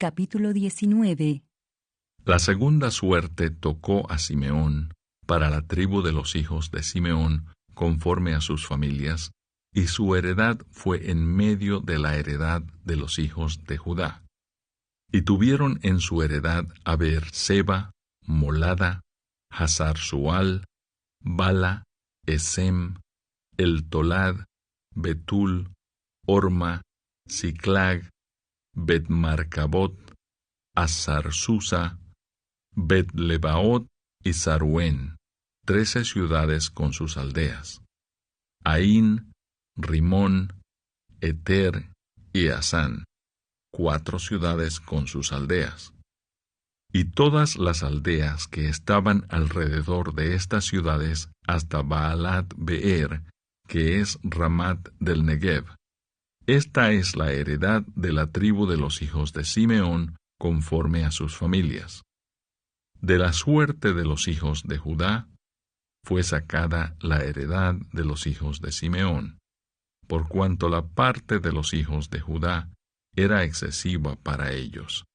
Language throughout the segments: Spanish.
Capítulo 19. La segunda suerte tocó a Simeón para la tribu de los hijos de Simeón conforme a sus familias, y su heredad fue en medio de la heredad de los hijos de Judá. Y tuvieron en su heredad a Beer-seba, Molada, Hazar-sual, Bala, Esem, El-tolad, Betul, Orma, Siclag, Bet-marcabot, Hazar-susa, Bet-lebaot y Saruén, 13 ciudades con sus aldeas. Aín, Rimón, Eter y Asán, 4 ciudades con sus aldeas. Y todas las aldeas que estaban alrededor de estas ciudades hasta Baalat Beer, que es Ramat del Negev. Esta es la heredad de la tribu de los hijos de Simeón conforme a sus familias. De la suerte de los hijos de Judá fue sacada la heredad de los hijos de Simeón, por cuanto la parte de los hijos de Judá era excesiva para ellos.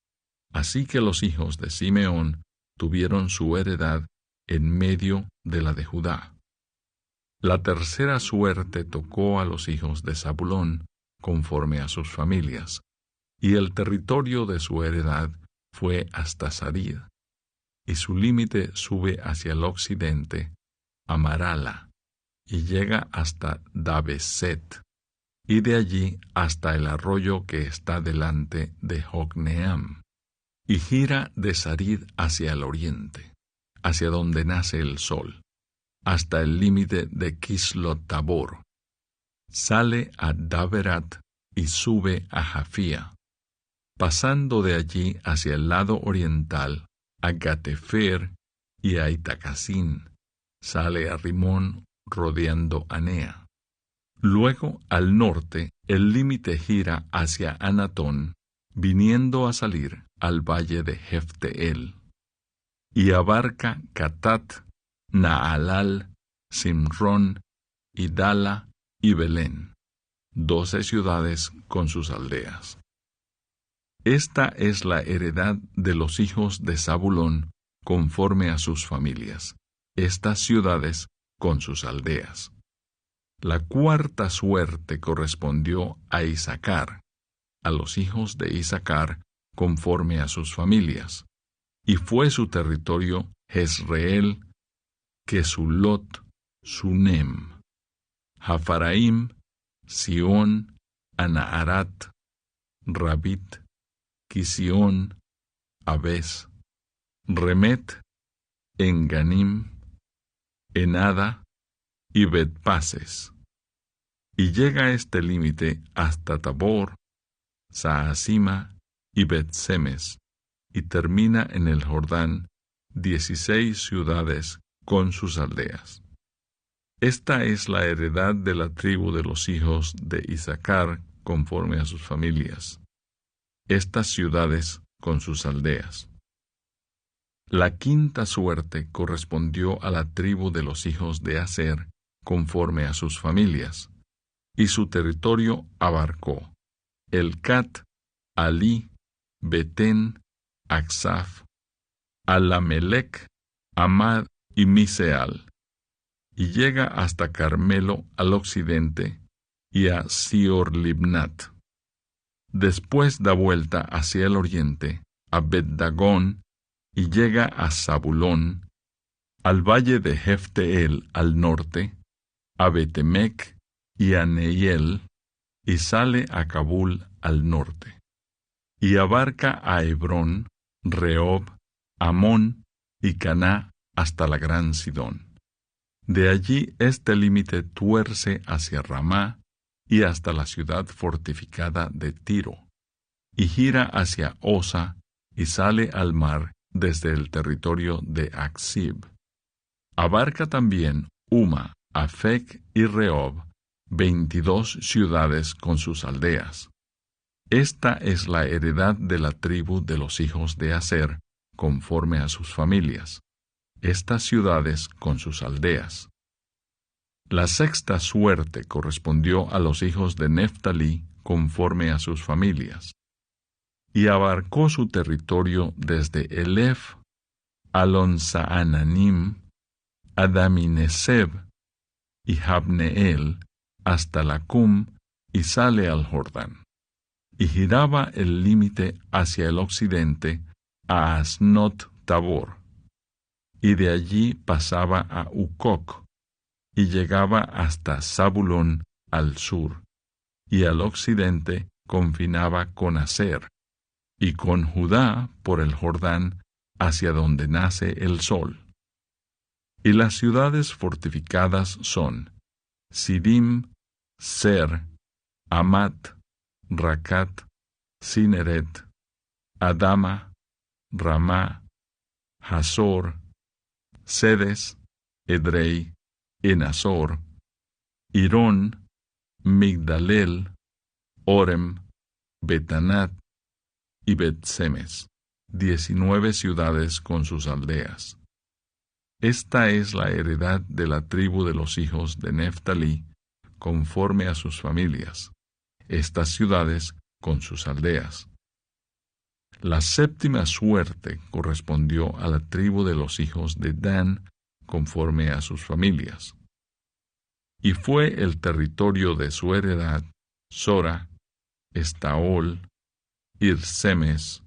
Así que los hijos de Simeón tuvieron su heredad en medio de la de Judá. La tercera suerte tocó a los hijos de Zabulón conforme a sus familias, y el territorio de su heredad fue hasta Sarid, y su límite sube hacia el occidente a Marala, y llega hasta Dabeset, y de allí hasta el arroyo que está delante de Jocneam, y gira de Sarid hacia el oriente, hacia donde nace el sol, hasta el límite de Kislot-tabor. Sale a Daberat y sube a Jafía, pasando de allí hacia el lado oriental a Gatefer y a Itacasín. Sale a Rimón rodeando Anea. Luego, al norte, el límite gira hacia Anatón, viniendo a salir al valle de Jefteel, y abarca Catat, Naalal, Simrón, Idala y Belén, 12 ciudades con sus aldeas. Esta es la heredad de los hijos de Zabulón conforme a sus familias, estas ciudades con sus aldeas. La cuarta suerte correspondió a Isacar, a los hijos de Isacar conforme a sus familias, y fue su territorio Jezreel, Kesulot, Sunem, Jafaraim, Sión, Anaharat, Rabit, Quisión, Abes, Remet, Enganim, Enada y Betpases, y llega este límite hasta Tabor, Saasima y Bet-semes, y termina en el Jordán, 16 ciudades con sus aldeas. Esta es la heredad de la tribu de los hijos de Isacar conforme a sus familias, estas ciudades con sus aldeas. La quinta suerte correspondió a la tribu de los hijos de Aser conforme a sus familias, y su territorio abarcó Elcat, Alí, Betén, Aksaf, Alamelec, Amad y Miseal, y llega hasta Carmelo al occidente y a Sior-Libnat. Después da vuelta hacia el oriente a Bet-dagón y llega a Zabulón, al valle de Jefteel al norte, a Betemec y a Neiel, y sale a Cabul al norte, y abarca a Hebrón, Rehob, Amón y Caná hasta la gran Sidón. De allí este límite tuerce hacia Ramá y hasta la ciudad fortificada de Tiro, y gira hacia Osa y sale al mar desde el territorio de Aksib. Abarca también Uma, Afec y Rehob, 22 ciudades con sus aldeas. Esta es la heredad de la tribu de los hijos de Aser conforme a sus familias, estas ciudades con sus aldeas. La sexta suerte correspondió a los hijos de Neftalí conforme a sus familias, y abarcó su territorio desde Elef, Alon-Saananim, Adamineseb y Jabneel hasta Lacum, y sale al Jordán. Y giraba el límite hacia el occidente a Asnot Tabor, y de allí pasaba a Ucoc, y llegaba hasta Zabulón al sur, y al occidente confinaba con Aser, y con Judá por el Jordán hacia donde nace el sol. Y las ciudades fortificadas son Sidim, Ser, Amat, Racat, Cineret, Adama, Ramá, Hazor, Sedes, Edrei, Enazor, Irón, Migdalel, Orem, Betanat y Bet-Semes, 19 ciudades con sus aldeas. Esta es la heredad de la tribu de los hijos de Neftalí, conforme a sus familias, estas ciudades con sus aldeas. La séptima suerte correspondió a la tribu de los hijos de Dan, conforme a sus familias. Y fue el territorio de su heredad Sora, Estaol, Irsemes,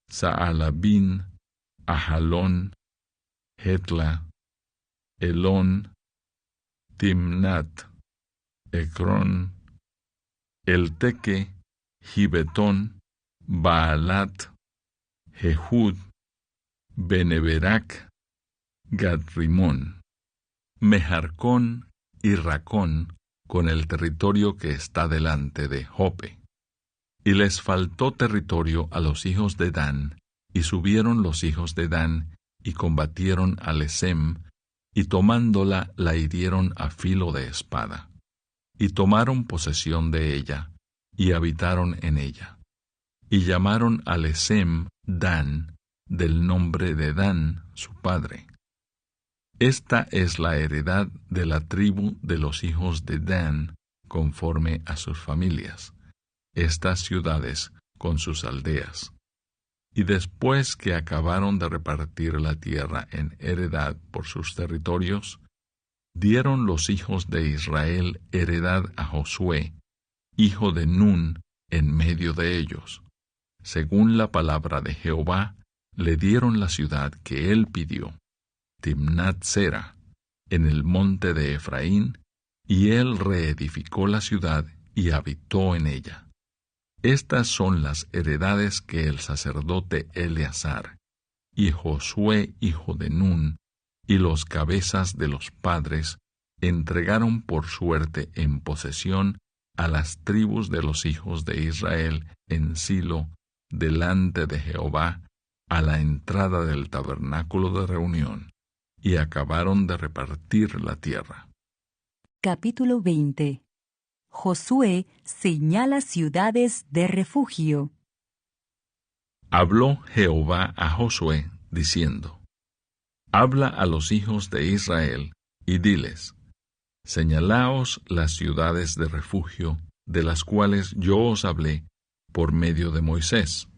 Saalabín, Ajalón, Hetla, Elón, Timnat, Ecrón, Elteque, Gibetón, Baalat, Jehud, Beneberac, Gadrimón, Mejarcón y Racón, con el territorio que está delante de Jope. Y les faltó territorio a los hijos de Dan, y subieron los hijos de Dan, y combatieron a Lesem, y tomándola la hirieron a filo de espada. Y tomaron posesión de ella, y habitaron en ella. Y llamaron a Lesem Dan, del nombre de Dan, su padre. Esta es la heredad de la tribu de los hijos de Dan, conforme a sus familias, estas ciudades con sus aldeas. Y después que acabaron de repartir la tierra en heredad por sus territorios, dieron los hijos de Israel heredad a Josué, hijo de Nun, en medio de ellos. Según la palabra de Jehová, le dieron la ciudad que él pidió, Timnat-Sera, en el monte de Efraín, y él reedificó la ciudad y habitó en ella. Estas son las heredades que el sacerdote Eleazar, y Josué hijo de Nun, y los cabezas de los padres, entregaron por suerte en posesión a las tribus de los hijos de Israel en Silo, delante de Jehová, a la entrada del tabernáculo de reunión, y acabaron de repartir la tierra. Capítulo 20. Josué señala ciudades de refugio. Habló Jehová a Josué, diciendo: Habla a los hijos de Israel, y diles: Señalaos las ciudades de refugio, de las cuales yo os hablé por medio de Moisés,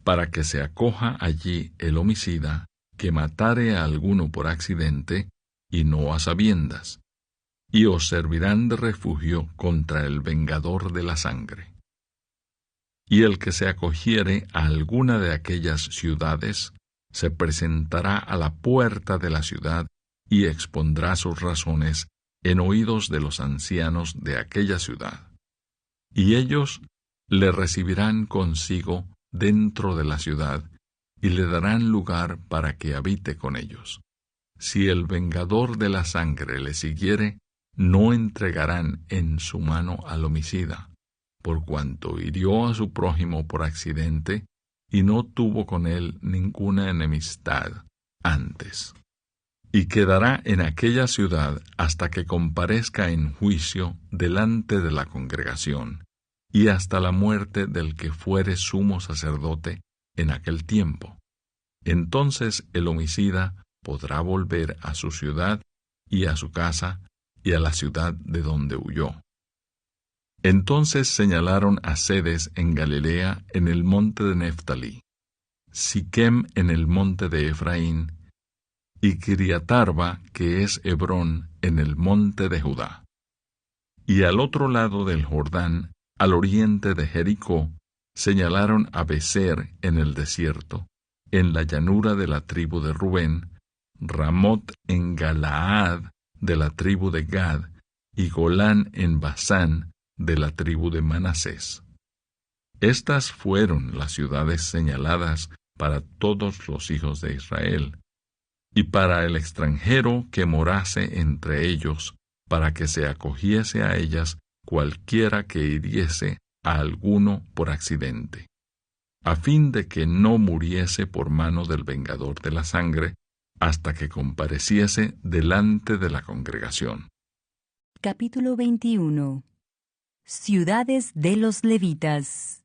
para que se acoja allí el homicida que matare a alguno por accidente, y no a sabiendas, y os servirán de refugio contra el vengador de la sangre. Y el que se acogiere a alguna de aquellas ciudades, se presentará a la puerta de la ciudad y expondrá sus razones en oídos de los ancianos de aquella ciudad. Y ellos le recibirán consigo dentro de la ciudad, y le darán lugar para que habite con ellos. Si el vengador de la sangre le siguiere, no entregarán en su mano al homicida, por cuanto hirió a su prójimo por accidente, y no tuvo con él ninguna enemistad antes. Y quedará en aquella ciudad hasta que comparezca en juicio delante de la congregación, y hasta la muerte del que fuere sumo sacerdote en aquel tiempo. Entonces el homicida podrá volver a su ciudad y a su casa y a la ciudad de donde huyó. Entonces señalaron a sedes en Galilea en el monte de Neftalí, Siquem en el monte de Efraín, y Kiriatarba, que es Hebrón, en el monte de Judá. Y al otro lado del Jordán, al oriente de Jericó, señalaron a Becer en el desierto, en la llanura de la tribu de Rubén, Ramot en Galaad de la tribu de Gad, y Golán en Basán de la tribu de Manasés. Estas fueron las ciudades señaladas para todos los hijos de Israel, y para el extranjero que morase entre ellos, para que se acogiese a ellas cualquiera que hiriese a alguno por accidente, a fin de que no muriese por mano del vengador de la sangre, hasta que compareciese delante de la congregación. Capítulo 21. Ciudades de los levitas.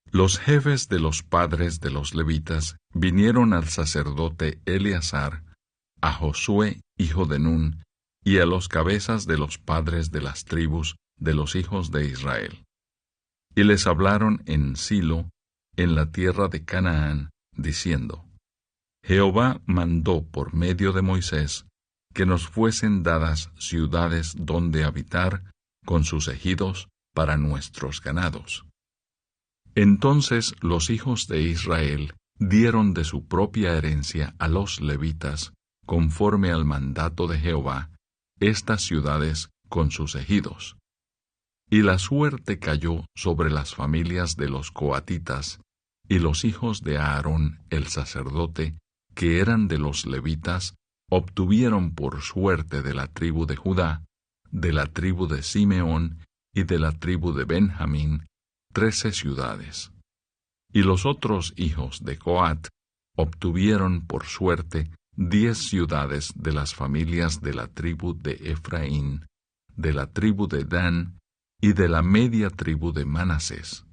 Los jefes de los padres de los levitas vinieron al sacerdote Eleazar, a Josué, hijo de Nun, y a los cabezas de los padres de las tribus de los hijos de Israel. Y les hablaron en Silo, en la tierra de Canaán, diciendo: Jehová mandó por medio de Moisés que nos fuesen dadas ciudades donde habitar, con sus ejidos para nuestros ganados. Entonces los hijos de Israel dieron de su propia herencia a los levitas, conforme al mandato de Jehová, estas ciudades con sus ejidos. Y la suerte cayó sobre las familias de los coatitas, y los hijos de Aarón el sacerdote, que eran de los levitas, obtuvieron por suerte de la tribu de Judá, de la tribu de Simeón y de la tribu de Benjamín, 13 ciudades. Y los otros hijos de Coat obtuvieron por suerte 10 ciudades de las familias de la tribu de Efraín, de la tribu de Dan y de la media tribu de Manasés.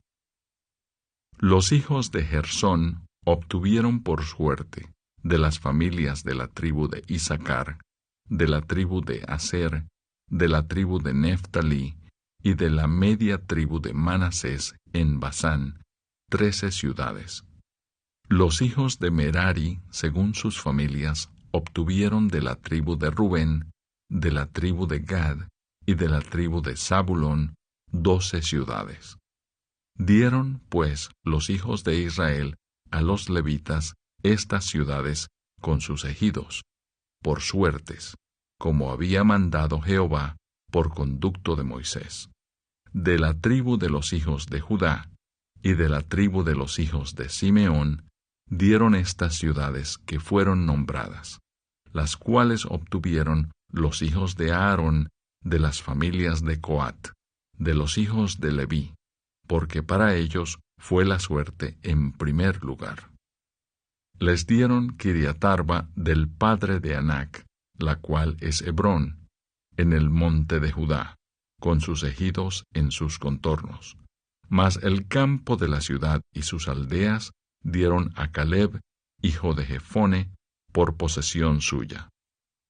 Los hijos de Gersón obtuvieron por suerte de las familias de la tribu de Isaacar, de la tribu de Aser, de la tribu de Neftalí y de la media tribu de Manasés en Basán, 13 ciudades. Los hijos de Merari, según sus familias, obtuvieron de la tribu de Rubén, de la tribu de Gad y de la tribu de Zabulón 12 ciudades. Dieron, pues, los hijos de Israel a los levitas estas ciudades con sus ejidos, por suertes, como había mandado Jehová por conducto de Moisés. De la tribu de los hijos de Judá y de la tribu de los hijos de Simeón dieron estas ciudades que fueron nombradas, las cuales obtuvieron los hijos de Aarón de las familias de Coat, de los hijos de Leví, porque para ellos fue la suerte en primer lugar. Les dieron Kiriatarba del padre de Anac, la cual es Hebrón, en el monte de Judá, con sus ejidos en sus contornos. Mas el campo de la ciudad y sus aldeas dieron a Caleb, hijo de Jefone, por posesión suya.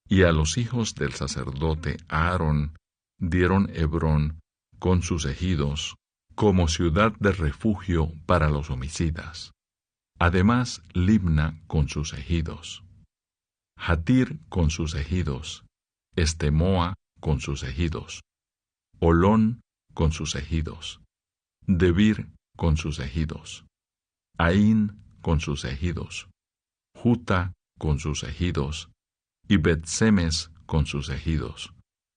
Y a los hijos del sacerdote Aarón dieron Hebrón con sus ejidos, como ciudad de refugio para los homicidas. Además, Libna con sus ejidos, Jatir con sus ejidos, Estemoa con sus ejidos, Olón con sus ejidos, Debir con sus ejidos, Aín con sus ejidos, Juta con sus ejidos, y Bet-Semes con sus ejidos,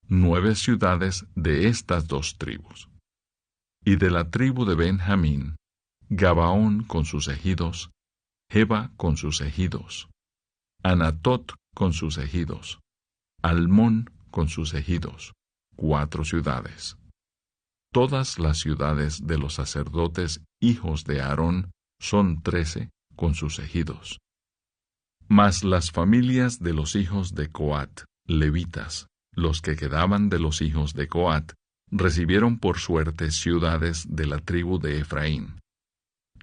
9 ciudades de estas 2 tribus. Y de la tribu de Benjamín, Gabaón con sus ejidos, Geba con sus ejidos, Anatot con sus ejidos, Almón con sus ejidos, 4 ciudades. Todas las ciudades de los sacerdotes hijos de Aarón son 13 con sus ejidos. Mas las familias de los hijos de Coat, levitas, los que quedaban de los hijos de Coat, recibieron por suerte ciudades de la tribu de Efraín.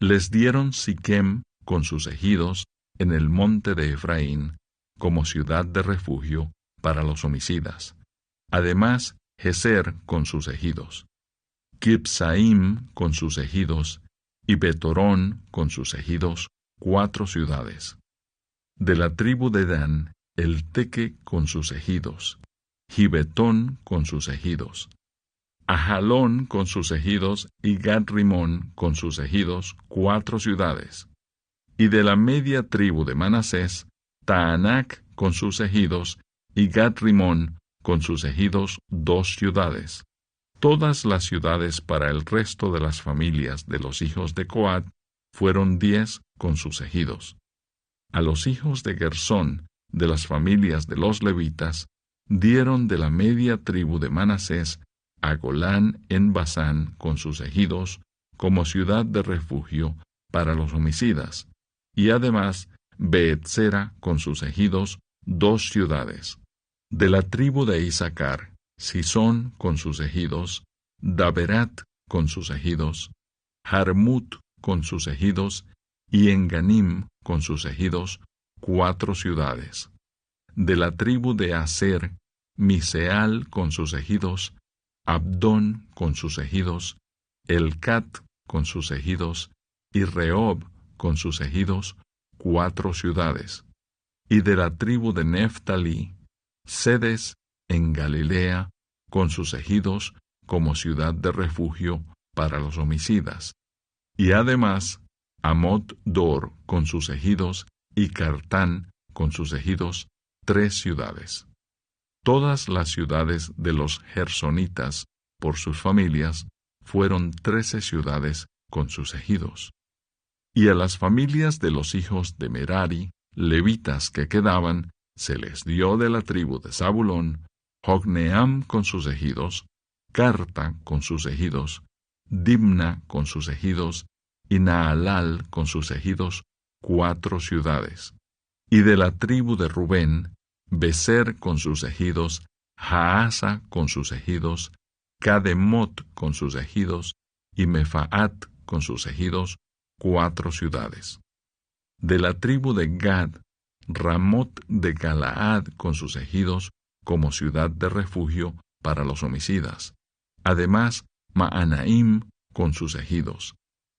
Les dieron Siquem con sus ejidos en el monte de Efraín, como ciudad de refugio para los homicidas. Además, Geser con sus ejidos, Kibsaim con sus ejidos, y Betorón con sus ejidos, 4 ciudades. De la tribu de Dan, el Teque con sus ejidos, Gibetón con sus ejidos, Ajalón con sus ejidos, y Gad-Rimón con sus ejidos, 4 ciudades. Y de la media tribu de Manasés, Taanac con sus ejidos, y Gad-Rimón con sus ejidos, 2 ciudades. Todas las ciudades para el resto de las familias de los hijos de Coat fueron 10 con sus ejidos. A los hijos de Gersón, de las familias de los levitas, dieron de la media tribu de Manasés a Golán en Basán con sus ejidos, como ciudad de refugio para los homicidas, y además Beetzera con sus ejidos, 2 ciudades. De la tribu de Isaacar, Sisón con sus ejidos, Daberat con sus ejidos, Jarmut con sus ejidos, y Enganim con sus ejidos, 4 ciudades. De la tribu de Aser, Miseal con sus ejidos, Abdón con sus ejidos, Elcat con sus ejidos, y Rehob con sus ejidos, 4 ciudades. Y de la tribu de Neftalí, Sedes en Galilea, con sus ejidos, como ciudad de refugio para los homicidas. Y además, Amot-Dor con sus ejidos, y Cartán con sus ejidos, 3 ciudades. Todas las ciudades de los gersonitas, por sus familias, fueron 13 ciudades con sus ejidos. Y a las familias de los hijos de Merari, levitas que quedaban, se les dio de la tribu de Zabulón, Jocneam con sus ejidos, Carta con sus ejidos, Dimna con sus ejidos, y Naalal con sus ejidos, 4 ciudades. Y de la tribu de Rubén, Beser con sus ejidos, Jaasa con sus ejidos, Cademot con sus ejidos, y Mefaat con sus ejidos, 4 ciudades. De la tribu de Gad, Ramot de Galaad con sus ejidos, como ciudad de refugio para los homicidas. Además, Maanaim con sus ejidos,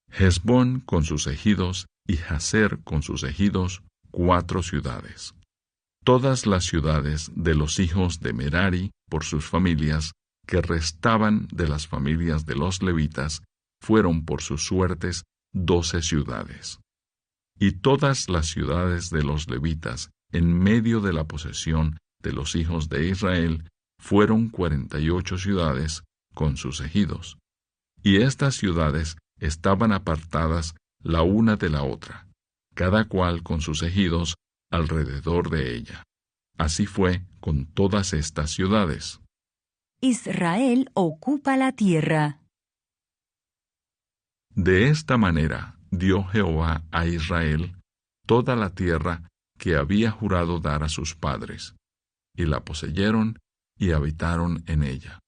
Hesbón con sus ejidos, y Jazer con sus ejidos, 4 ciudades. Todas las ciudades de los hijos de Merari, por sus familias, que restaban de las familias de los levitas, fueron por sus suertes 12 ciudades. Y todas las ciudades de los levitas, en medio de la posesión de los hijos de Israel, fueron 48 ciudades con sus ejidos. Y estas ciudades estaban apartadas la una de la otra, cada cual con sus ejidos alrededor de ella. Así fue con todas estas ciudades. Israel ocupa la tierra. De esta manera dio Jehová a Israel toda la tierra que había jurado dar a sus padres, y la poseyeron y habitaron en ella.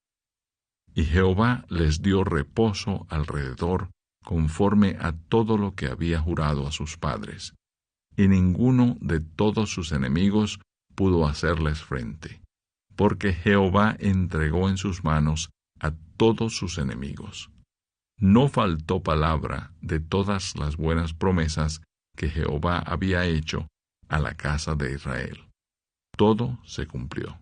Y Jehová les dio reposo alrededor conforme a todo lo que había jurado a sus padres, y ninguno de todos sus enemigos pudo hacerles frente, porque Jehová entregó en sus manos a todos sus enemigos. No faltó palabra de todas las buenas promesas que Jehová había hecho a la casa de Israel. Todo se cumplió.